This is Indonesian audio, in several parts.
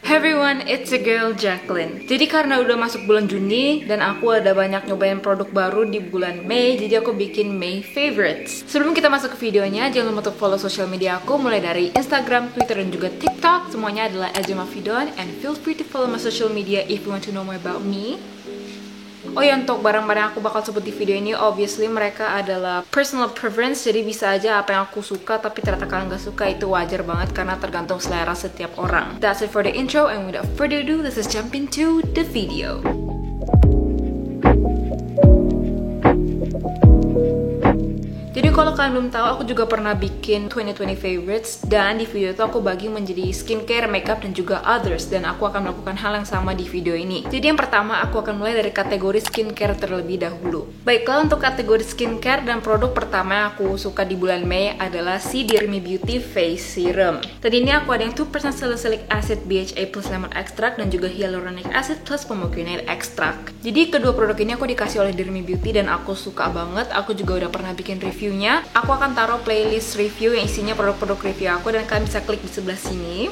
Hey everyone, it's a girl Jacqueline. Jadi karena udah masuk bulan Juni dan aku ada banyak nyobain produk baru di bulan Mei, jadi aku bikin May favorites. Sebelum kita masuk ke videonya, jangan lupa untuk follow sosial media aku mulai dari Instagram, Twitter, dan juga TikTok. Semuanya adalah @jemafidon, and feel free to follow my social media if you want to know more about me. Oh ya, untuk barang-barang aku bakal sebut di video ini, obviously mereka adalah personal preference, jadi bisa aja apa yang aku suka tapi ternyata kalian gak suka, itu wajar banget karena tergantung selera setiap orang. That's it for the intro, and without further ado, let's just jump into the video. Jadi kalau kalian belum tahu, aku juga pernah bikin 2020 favorites, dan di video itu aku bagi menjadi skincare, makeup, dan juga others, dan aku akan melakukan hal yang sama di video ini. Jadi yang pertama, aku akan mulai dari kategori skincare terlebih dahulu. Baiklah, untuk kategori skincare dan produk pertama yang aku suka di bulan Mei adalah si Dear Me Beauty Face Serum. Tadi ini aku ada yang 2% salicylic acid BHA plus lemon extract dan juga hyaluronic acid plus pomegranate extract. Jadi kedua produk ini aku dikasih oleh Dear Me Beauty dan aku suka banget. Aku juga udah pernah bikin reviewnya. Aku akan taruh playlist review yang isinya produk-produk review aku, dan kalian bisa klik di sebelah sini.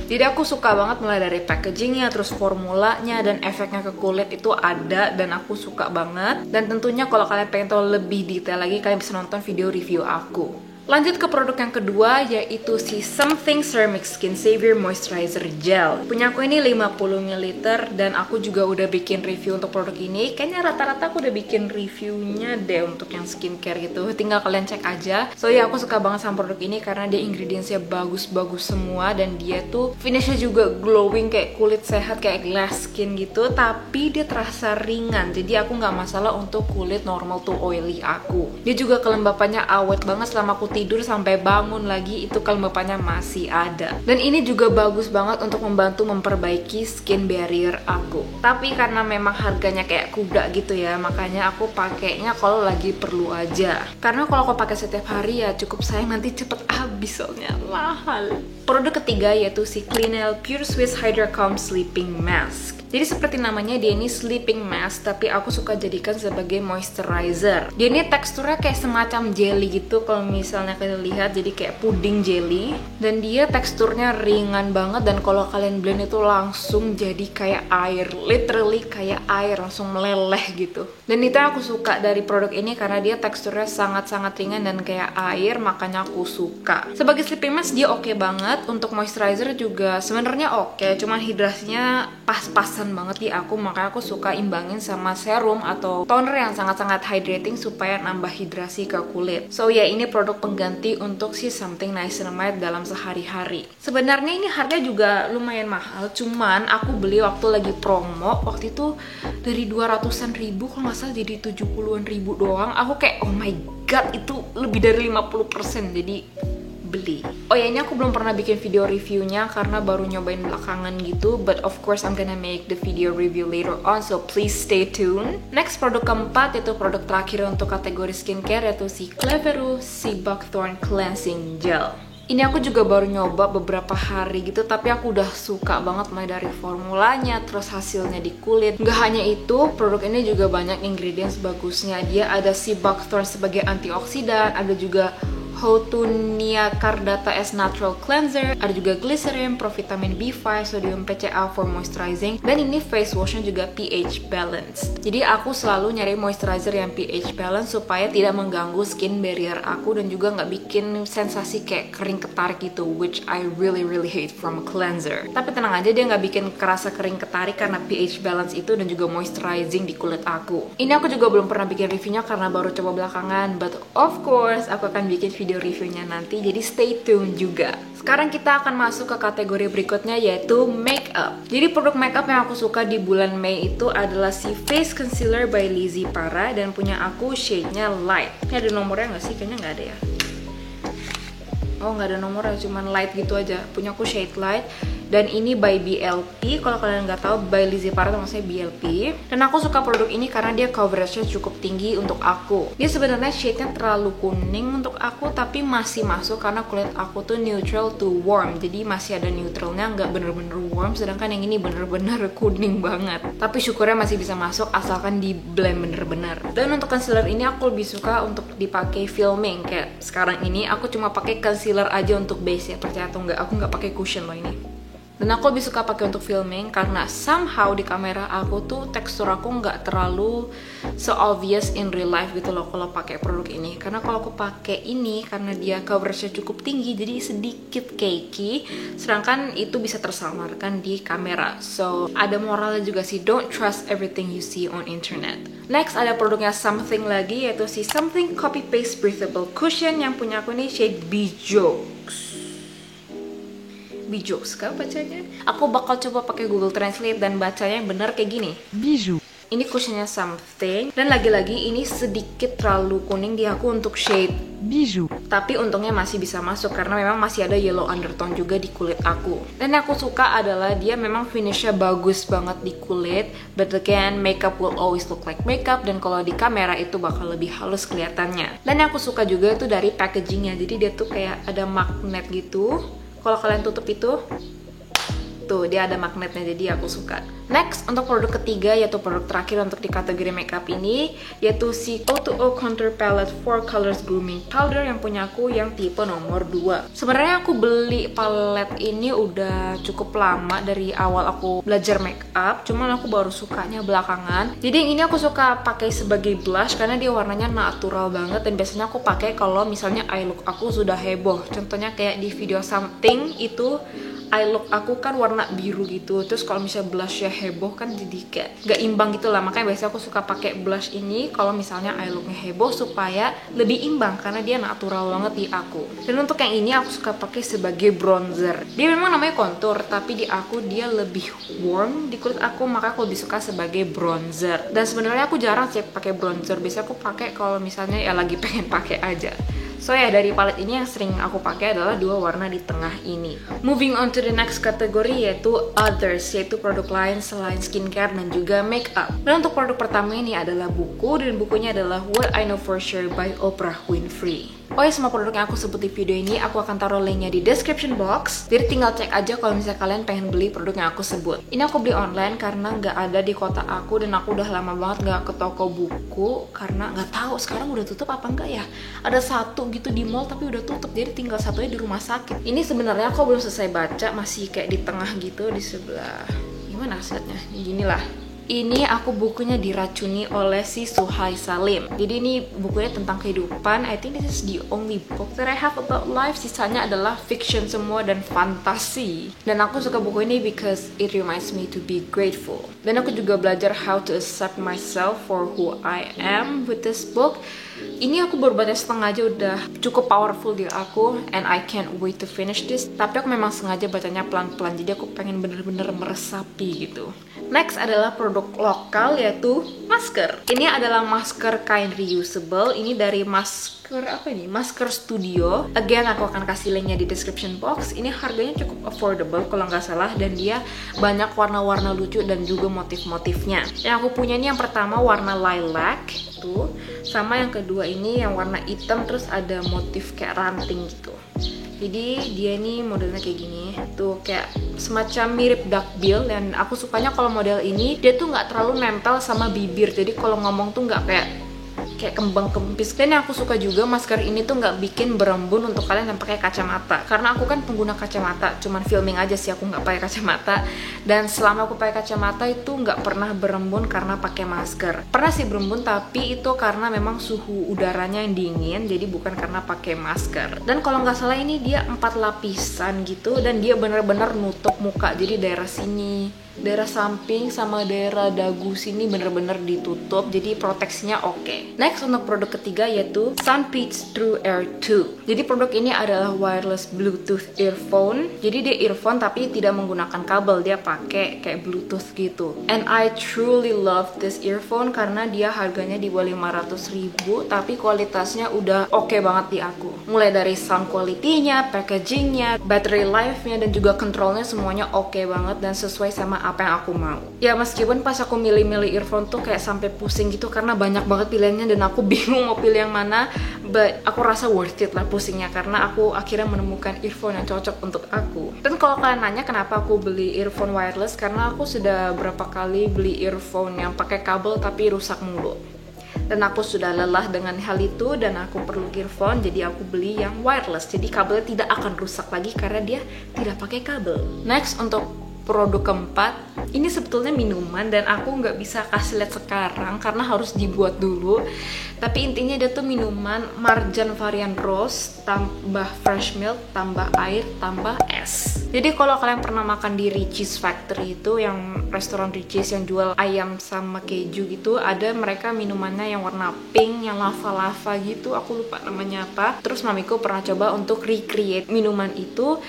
Jadi aku suka banget mulai dari packagingnya, terus formulanya, dan efeknya ke kulit itu ada, dan aku suka banget. Dan tentunya kalau kalian pengen tahu lebih detail lagi, kalian bisa nonton video review aku. Lanjut ke produk yang kedua, yaitu si Something Ceramic Skin Savior Moisturizer Gel. Punya aku ini 50 ml, dan aku juga udah bikin review untuk produk ini. Kayaknya rata-rata aku udah bikin reviewnya deh untuk yang skincare gitu. Tinggal kalian cek aja. So ya, aku suka banget sama produk ini karena dia ingredientsnya bagus-bagus semua, dan dia tuh finishnya juga glowing kayak kulit sehat, kayak glass skin gitu. Tapi dia terasa ringan, jadi aku nggak masalah untuk kulit normal tuh oily aku. Dia juga kelembapannya awet banget, selama aku tidur sampai bangun lagi itu kelembapannya masih ada. Dan ini juga bagus banget untuk membantu memperbaiki skin barrier aku. Tapi karena memang harganya kayak kuda gitu ya, makanya aku pakainya kalau lagi perlu aja. Karena kalau aku pakai setiap hari ya cukup sayang, nanti cepet habis soalnya mahal. Produk ketiga yaitu si Clinell Pure Swiss Hydra Calm Sleeping Mask. Jadi seperti namanya, dia ini sleeping mask, tapi aku suka jadikan sebagai moisturizer. Dia ini teksturnya kayak semacam jelly gitu kalau misalnya kalian lihat, jadi kayak puding jelly. Dan dia teksturnya ringan banget, dan kalau kalian blend itu langsung jadi kayak air, literally kayak air, langsung meleleh gitu. Dan itu yang aku suka dari produk ini karena dia teksturnya sangat-sangat ringan dan kayak air, makanya aku suka. Sebagai sleeping mask dia oke banget. Untuk moisturizer juga sebenarnya oke, cuman hidrasinya pas-pasan banget di aku, makanya aku suka imbangin sama serum atau toner yang sangat-sangat hydrating supaya nambah hidrasi ke kulit. So ya, ini produk pengganti untuk si Something Niacinamide dalam sehari-hari. Sebenarnya ini harga juga lumayan mahal, cuman aku beli waktu lagi promo. Waktu itu dari 200-an ribu kalau nggak salah jadi 70-an ribu doang. Aku kayak oh my god, itu lebih dari 50%, jadi beli. Oh ya, ini aku belum pernah bikin video reviewnya karena baru nyobain belakangan gitu, but of course I'm gonna make the video review later on, so please stay tuned. Next, produk keempat yaitu produk terakhir untuk kategori skincare, yaitu si Clevero si Buckthorn Cleansing Gel. Ini aku juga baru nyoba beberapa hari gitu, tapi aku udah suka banget mulai dari formulanya, terus hasilnya di kulit. Nggak hanya itu, produk ini juga banyak ingredients bagusnya. Dia ada si Buckthorn sebagai antioksidan, ada juga Houtunia Cardata as Natural Cleanser, ada juga glycerin, provitamin B5, sodium PCA for moisturizing, dan ini face washnya juga pH balance. Jadi aku selalu nyari moisturizer yang pH balance supaya tidak mengganggu skin barrier aku dan juga nggak bikin sensasi kayak kering ketarik gitu, which I really hate from a cleanser. Tapi tenang aja, dia nggak bikin kerasa kering ketarik karena pH balance itu dan juga moisturizing di kulit aku. Ini aku juga belum pernah bikin reviewnya karena baru coba belakangan, but of course aku akan bikin video reviewnya nanti, jadi stay tune juga. Sekarang kita akan masuk ke kategori berikutnya, yaitu makeup. Jadi produk makeup yang aku suka di bulan Mei itu adalah si Face Concealer by Lizzy Para, dan punya aku shade-nya light. Ini ada nomornya nggak sih? Kayaknya nggak ada ya. Oh, nggak ada nomornya, cuman light gitu aja. Punya aku shade light. Dan ini by BLP, kalau kalian nggak tahu by Lizzy Para itu maksudnya BLP. Dan aku suka produk ini karena dia coveragenya cukup tinggi untuk aku. Dia sebenarnya shade-nya terlalu kuning untuk aku, tapi masih masuk karena kulit aku tuh neutral to warm. Jadi masih ada neutralnya, nggak bener-bener warm. Sedangkan yang ini bener-bener kuning banget. Tapi syukurnya masih bisa masuk asalkan di blend bener-bener. Dan untuk concealer ini aku lebih suka untuk dipakai filming. Kayak sekarang ini aku cuma pakai concealer aja untuk base ya, percaya atau nggak, aku nggak pakai cushion loh ini. Dan aku lebih suka pakai untuk filming karena somehow di kamera aku tuh tekstur aku nggak terlalu so obvious in real life gitu loh kalau pakai produk ini. Karena kalau aku pakai ini karena dia coveragenya cukup tinggi jadi sedikit cakey, sedangkan itu bisa tersamarkan di kamera. So ada moralnya juga sih, don't trust everything you see on internet. Next ada produknya Something lagi, yaitu si Something Copy Paste Breathable Cushion yang punya aku nih shade Bijokes. Bijou, kah bacanya? Aku bakal coba pakai Google Translate dan bacanya yang benar kayak gini. Bijou. Ini cushionnya Something, dan lagi-lagi ini sedikit terlalu kuning di aku untuk shade Bijou. Tapi untungnya masih bisa masuk karena memang masih ada yellow undertone juga di kulit aku. Dan yang aku suka adalah dia memang finishnya bagus banget di kulit. But again, makeup will always look like makeup, dan kalau di kamera itu bakal lebih halus kelihatannya. Dan yang aku suka juga itu dari packagingnya. Jadi dia tuh kayak ada magnet gitu. Kalau kalian tutup itu, tuh dia ada magnetnya, jadi aku suka. Next, untuk produk ketiga yaitu produk terakhir untuk di kategori makeup ini, yaitu si O2O Contour Palette 4 Colors Grooming Powder yang punya aku yang tipe nomor 2. Sebenarnya aku beli palette ini udah cukup lama dari awal aku belajar makeup, cuman aku baru sukanya belakangan. Jadi yang ini aku suka pakai sebagai blush karena dia warnanya natural banget, dan biasanya aku pakai kalau misalnya eye look aku sudah heboh. Contohnya kayak di video Something itu eye look aku kan warna biru gitu, terus kalau misalnya blushnya heboh kan jadi kayak gak imbang gitu lah. Makanya biasanya aku suka pakai blush ini kalau misalnya eye looknya heboh supaya lebih imbang karena dia natural banget di aku. Dan untuk yang ini aku suka pakai sebagai bronzer. Dia memang namanya contour, tapi di aku dia lebih warm di kulit aku, maka aku lebih suka sebagai bronzer. Dan sebenarnya aku jarang sih pakai bronzer, biasanya aku pakai kalau misalnya ya lagi pengen pakai aja. So ya, dari palette ini yang sering aku pakai adalah dua warna di tengah ini. Moving on to the next category yaitu others, yaitu produk lain selain skincare dan juga makeup. Dan untuk produk pertama ini adalah buku, dan bukunya adalah What I Know For Sure by Oprah Winfrey. Oh ya, semua produk yang aku sebut di video ini aku akan taruh linknya di description box. Jadi tinggal cek aja kalau misalnya kalian pengen beli produk yang aku sebut. Ini aku beli online karena nggak ada di kota aku, dan aku udah lama banget nggak ke toko buku karena nggak tahu sekarang udah tutup apa enggak ya. Ada satu gitu di mall tapi udah tutup, jadi tinggal satunya di rumah sakit. Ini sebenarnya aku belum selesai baca, masih kayak di tengah gitu, di sebelah gimana hasilnya, ginilah. Ini aku bukunya diracuni oleh si Suhai Salim. Jadi ini bukunya tentang kehidupan. I think this is the only book that I have about life. Sisanya adalah fiction semua dan fantasi. Dan aku suka buku ini because it reminds me to be grateful. Dan aku juga belajar how to accept myself for who I am with this book. Ini aku baru baca setengah aja udah cukup powerful di aku, and I can't wait to finish this. Tapi aku memang sengaja bacanya pelan-pelan, jadi aku pengen bener-bener meresapi gitu. Next adalah produk lokal yaitu masker. Ini adalah masker kain reusable. Ini dari masker apa ini? Masker Studio. Again, aku akan kasih linknya di description box. Ini harganya cukup affordable kalau nggak salah, dan dia banyak warna-warna lucu dan juga motif-motifnya. Yang aku punya ini yang pertama warna lilac tuh, sama yang kedua ini yang warna hitam terus ada motif kayak ranting gitu. Jadi dia ini modelnya kayak gini, tuh kayak semacam mirip duckbill, dan aku sukanya kalau model ini dia tuh nggak terlalu nempel sama bibir, jadi kalau ngomong tuh nggak kayak kembang kempis. Dan yang aku suka juga masker ini tuh nggak bikin berembun untuk kalian yang pakai kacamata, karena aku kan pengguna kacamata, cuman filming aja sih aku nggak pakai kacamata, dan selama aku pakai kacamata itu nggak pernah berembun karena pakai masker. Pernah sih berembun, tapi itu karena memang suhu udaranya yang dingin, jadi bukan karena pakai masker. Dan kalau nggak salah ini dia 4 lapisan gitu, dan dia bener-bener nutup muka, jadi daerah sini, daerah samping sama daerah dagu sini bener-bener ditutup, jadi proteksinya oke. Next, untuk produk ketiga yaitu Sunpeach True Air 2. Jadi produk ini adalah wireless Bluetooth earphone. Jadi dia earphone tapi tidak menggunakan kabel, dia pakai kayak Bluetooth gitu. And I truly love this earphone karena dia harganya di bawah 500.000, tapi kualitasnya udah oke banget di aku. Mulai dari sound quality-nya, packaging-nya, battery life-nya, dan juga controlnya semuanya oke banget dan sesuai sama apa yang aku mau. Ya meskipun pas aku milih-milih earphone tuh kayak sampai pusing gitu karena banyak banget pilihannya dan aku bingung mau pilih yang mana, but aku rasa worth it lah pusingnya karena aku akhirnya menemukan earphone yang cocok untuk aku. Dan kalau kalian nanya kenapa aku beli earphone wireless, karena aku sudah berapa kali beli earphone yang pakai kabel tapi rusak mulu. Dan aku sudah lelah dengan hal itu dan aku perlu earphone, jadi aku beli yang wireless. Jadi kabelnya tidak akan rusak lagi karena dia tidak pakai kabel. Next, untuk produk keempat, ini sebetulnya minuman dan aku nggak bisa kasih lihat sekarang karena harus dibuat dulu. Tapi intinya dia tuh minuman marjan varian rose tambah fresh milk tambah air tambah es. Jadi kalau kalian pernah makan di Richeese Factory itu, yang restoran Richeese yang jual ayam sama keju gitu, ada mereka minumannya yang warna pink, yang lava-lava gitu, aku lupa namanya apa. Terus mamiku pernah coba untuk recreate minuman itu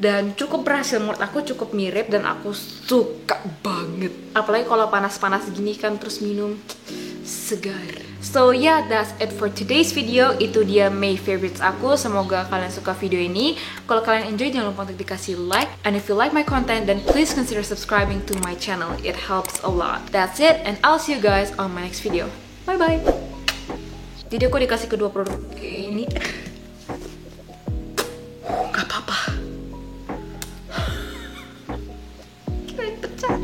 dan cukup berhasil, menurut aku cukup mirip dan aku suka banget. Apalagi kalau panas-panas gini kan, terus minum segar. So yeah, that's it for today's video. Itu dia May favorites aku. Semoga kalian suka video ini. Kalau kalian enjoy, jangan lupa untuk dikasih like. And if you like my content, then please consider subscribing to my channel. It helps a lot. That's it, and I'll see you guys on my next video. Bye bye. Jadi aku dikasih kedua produk ini. Gak apa-apa. Kirain pecah.